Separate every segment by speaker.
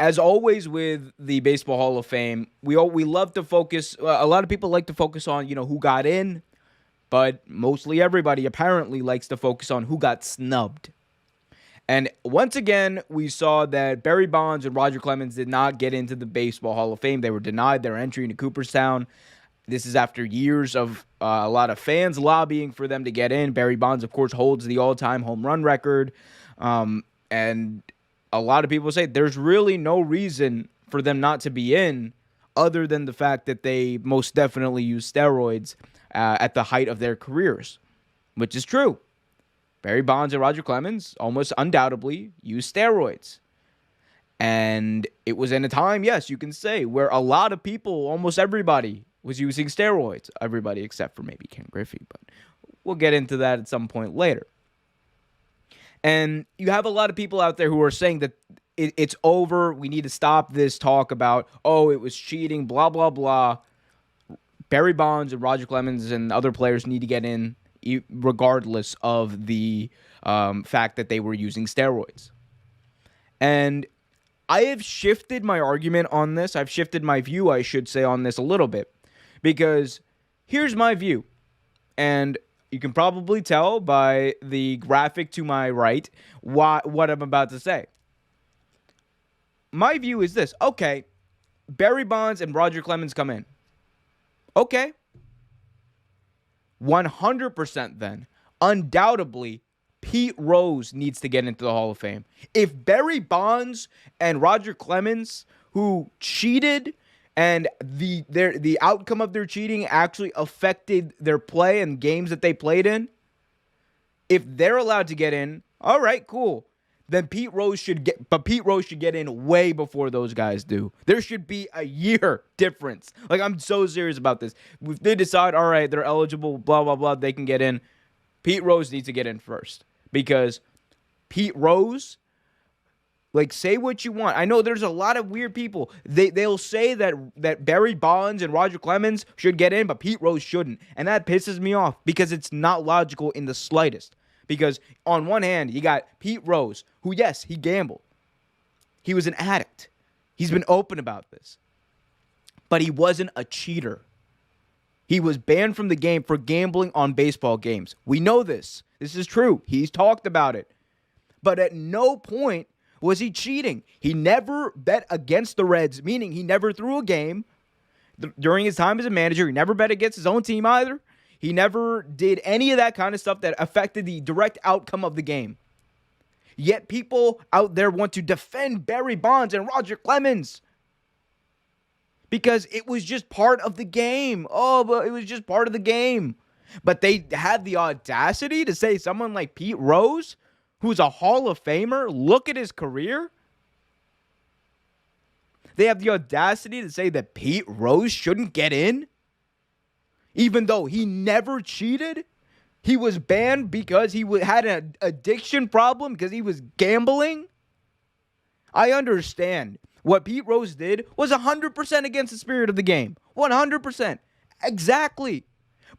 Speaker 1: as always with the Baseball Hall of Fame, we love to focus. A lot of people like to focus on who got in, but mostly everybody apparently likes to focus on who got snubbed. And once again, we saw that Barry Bonds and Rodger Clemens did not get into the Baseball Hall of Fame. They were denied their entry into Cooperstown. This is after years of a lot of fans lobbying for them to get in. Barry Bonds, of course, holds the all-time home run record. And a lot of people say there's really no reason for them not to be in other than the fact that they most definitely used steroids at the height of their careers, which is true. Barry Bonds and Rodger Clemens almost undoubtedly used steroids. And it was in a time, yes, you can say, where a lot of people, almost everybody, was using steroids. Everybody except for maybe Ken Griffey, but we'll get into that at some point later. And you have a lot of people out there who are saying that it's over. We need to stop this talk about, it was cheating, blah, blah, blah. Barry Bonds and Rodger Clemens and other players need to get in regardless of the fact that they were using steroids. And I have shifted my argument on this. I've shifted my view, I should say, on this a little bit. Because here's my view. And you can probably tell by the graphic to my right what I'm about to say. My view is this. Okay, Barry Bonds and Rodger Clemens come in. Okay. 100% then. Undoubtedly, Pete Rose needs to get into the Hall of Fame. If Barry Bonds and Rodger Clemens, who cheated and the outcome of their cheating actually affected their play and games that they played in, if they're allowed to get in, all right, cool. Then Pete Rose should get in way before those guys do. There should be a year difference. Like, I'm so serious about this. If they decide, all right, they're eligible, blah, blah, blah, they can get in, Pete Rose needs to get in first. Because Pete Rose, like, say what you want. I know there's a lot of weird people. They'll say that Barry Bonds and Rodger Clemens should get in, but Pete Rose shouldn't. And that pisses me off because it's not logical in the slightest. Because on one hand, you got Pete Rose, who, yes, he gambled. He was an addict. He's been open about this. But he wasn't a cheater. He was banned from the game for gambling on baseball games. We know this. This is true. He's talked about it. But at no point was he cheating. He never bet against the Reds, meaning he never threw a game. During his time as a manager, he never bet against his own team either. He never did any of that kind of stuff that affected the direct outcome of the game. Yet people out there want to defend Barry Bonds and Rodger Clemens because it was just part of the game. Oh, but it was just part of the game. But they had the audacity to say someone like Pete Rose, who's a Hall of Famer, look at his career. They have the audacity to say that Pete Rose shouldn't get in. Even though he never cheated, he was banned because he had an addiction problem because he was gambling. I understand. What Pete Rose did was 100% against the spirit of the game. 100%. Exactly.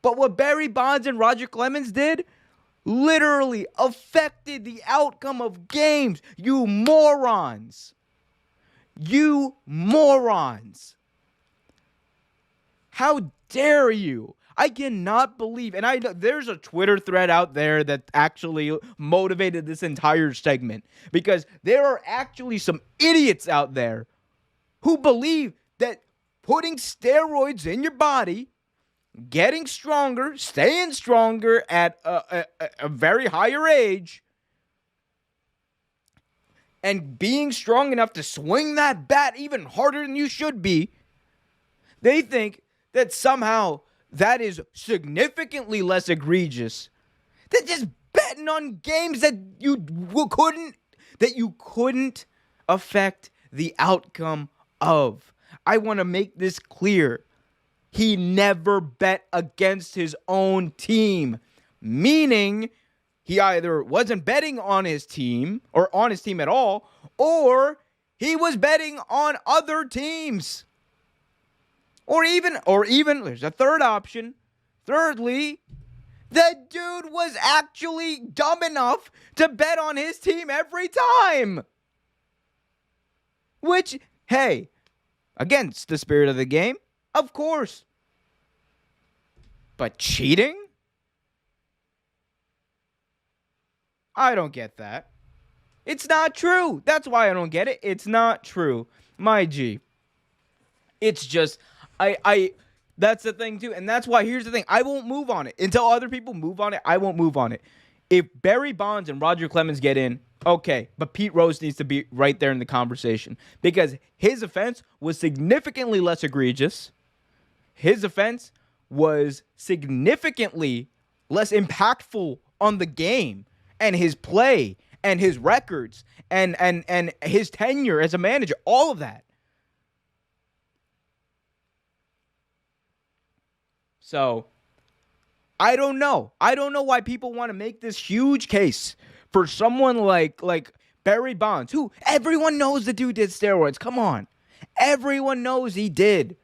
Speaker 1: But what Barry Bonds and Rodger Clemens did literally affected the outcome of games. You morons. You morons. How dare you? I cannot believe, and there's a Twitter thread out there that actually motivated this entire segment because there are actually some idiots out there who believe that putting steroids in your body, getting stronger, staying stronger at a very higher age, and being strong enough to swing that bat even harder than you should be, they think that somehow that is significantly less egregious than just betting on games that you couldn't affect the outcome of. I want to make this clear. He never bet against his own team, meaning he either wasn't betting on his team or on his team at all, or he was betting on other teams. Or even, there's a third option. Thirdly, the dude was actually dumb enough to bet on his team every time. Which, hey, against the spirit of the game, of course. But cheating? I don't get that. It's not true. That's why I don't get it. It's not true. My G. It's just, that's the thing too. And that's why, here's the thing. I won't move on it. Until other people move on it, I won't move on it. If Barry Bonds and Rodger Clemens get in, okay. But Pete Rose needs to be right there in the conversation. Because his offense was significantly less egregious. His offense was significantly less impactful on the game and his play and his records and his tenure as a manager, all of that. So, I don't know. I don't know why people want to make this huge case for someone like Barry Bonds, who everyone knows the dude did steroids. Come on. Everyone knows he did.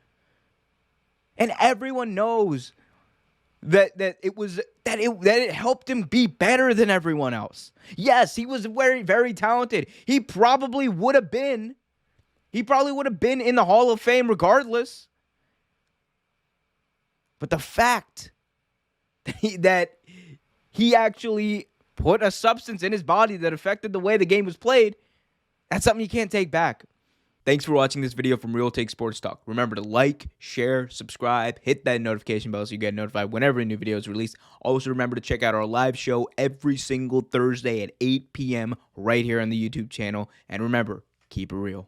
Speaker 1: And everyone knows that it helped him be better than everyone else. Yes, he was very, very talented. He probably would have been in the Hall of Fame regardless. But the fact that he actually put a substance in his body that affected the way the game was played, that's something you can't take back. Thanks for watching this video from Real Take Sports Talk. Remember to like, share, subscribe, hit that notification bell so you get notified whenever a new video is released. Also, remember to check out our live show every single Thursday at 8 p.m. right here on the YouTube channel. And remember, keep it real.